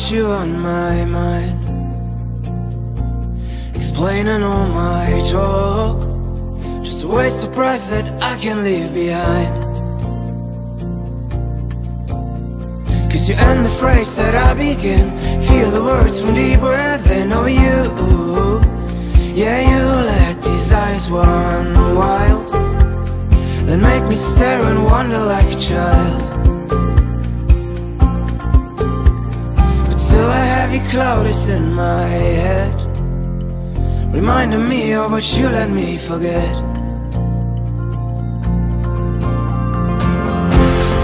without you on my mind, explaining all my talk, just a waste of breath that I can leave behind. Cause you end the phrase that I begin, feel the words from deep within. Oh you, yeah, you let these eyes run wild, then make me stare and wonder like a child. But still a heavy cloud is in my head, reminding me of what you let me forget.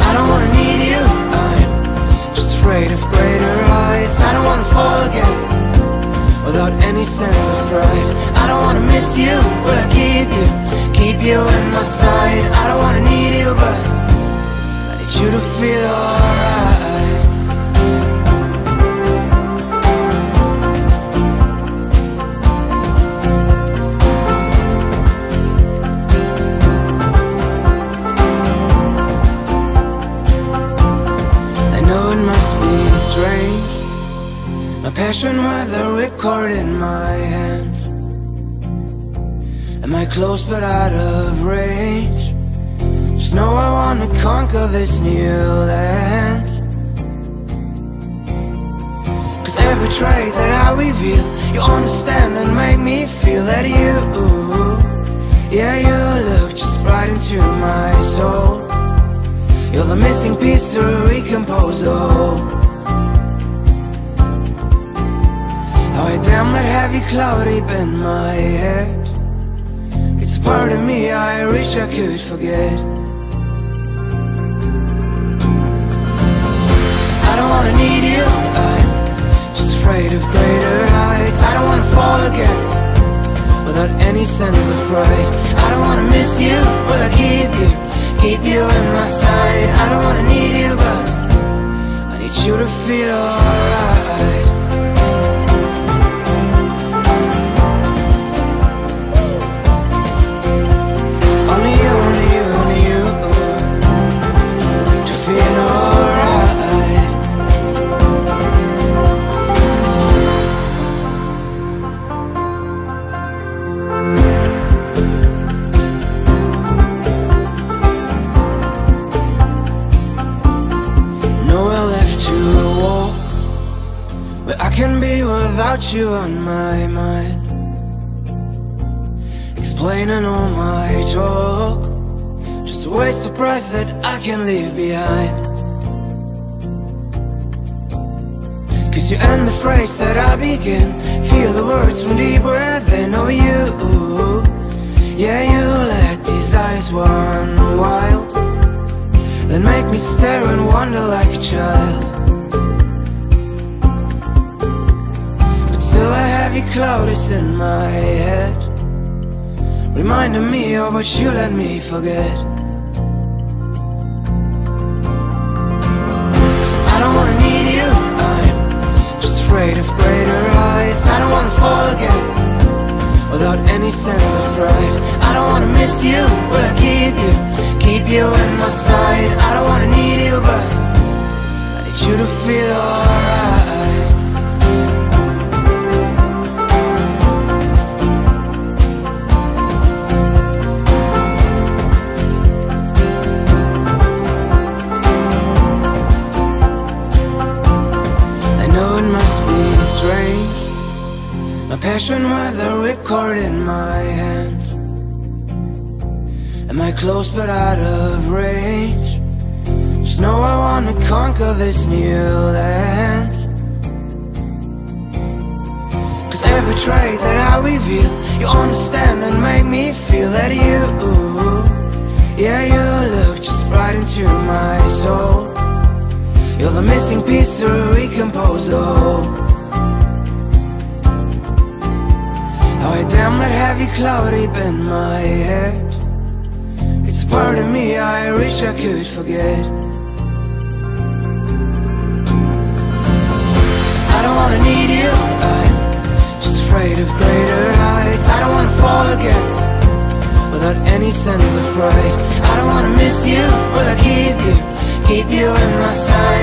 I don't wanna need you, I'm just afraid of greater heights. I don't wanna fall again without any sense of pride. I don't wanna miss you, will I keep you in my sight. I don't wanna need you, but I need you to feel alright. I know it must be strange, my passion with a ripcord in my hand. Am I close but out of range? Just know I wanna conquer this new land. Cause every trait that I reveal, you understand and make me feel that you, yeah, you look just right into my soul. You're the missing piece to recompose the whole. Oh, I damn that heavy cloud deep in my head. It's a part of me I wish I could forget. I don't wanna need you, I'm just afraid of greater heights. I don't wanna fall again without any sense of pride. I don't wanna miss you, will I keep you in my sight. I don't wanna need you, but I need you to feel alright. Without you on my mind, explaining all my talk, just a waste of breath that I can leave behind. Cause you end the phrase that I begin, feel the words from deep within. Oh you, yeah, you let these eyes run wild, then make me stare and wonder like a child. Still a heavy cloud is in my head, reminding me of what you let me forget. I don't wanna need you, I'm just afraid of greater heights. I don't wanna fall again without any sense of pride. I don't wanna miss you, will I keep you in my sight. I don't wanna need you, but I need you to feel alright. My passion with a ripcord in my hand. Am I close but out of range? Just know I wanna conquer this new land. Cause every trait that I reveal, you understand and make me feel that you, yeah, you look just right into my soul. You're the missing piece to recompose the whole. Oh, I damn that heavy cloud deep in my head. It's a part of me I wish I could forget. I don't wanna need you, I'm just afraid of greater heights. I don't wanna fall again without any sense of pride. I don't wanna miss you, will I keep you in my sight.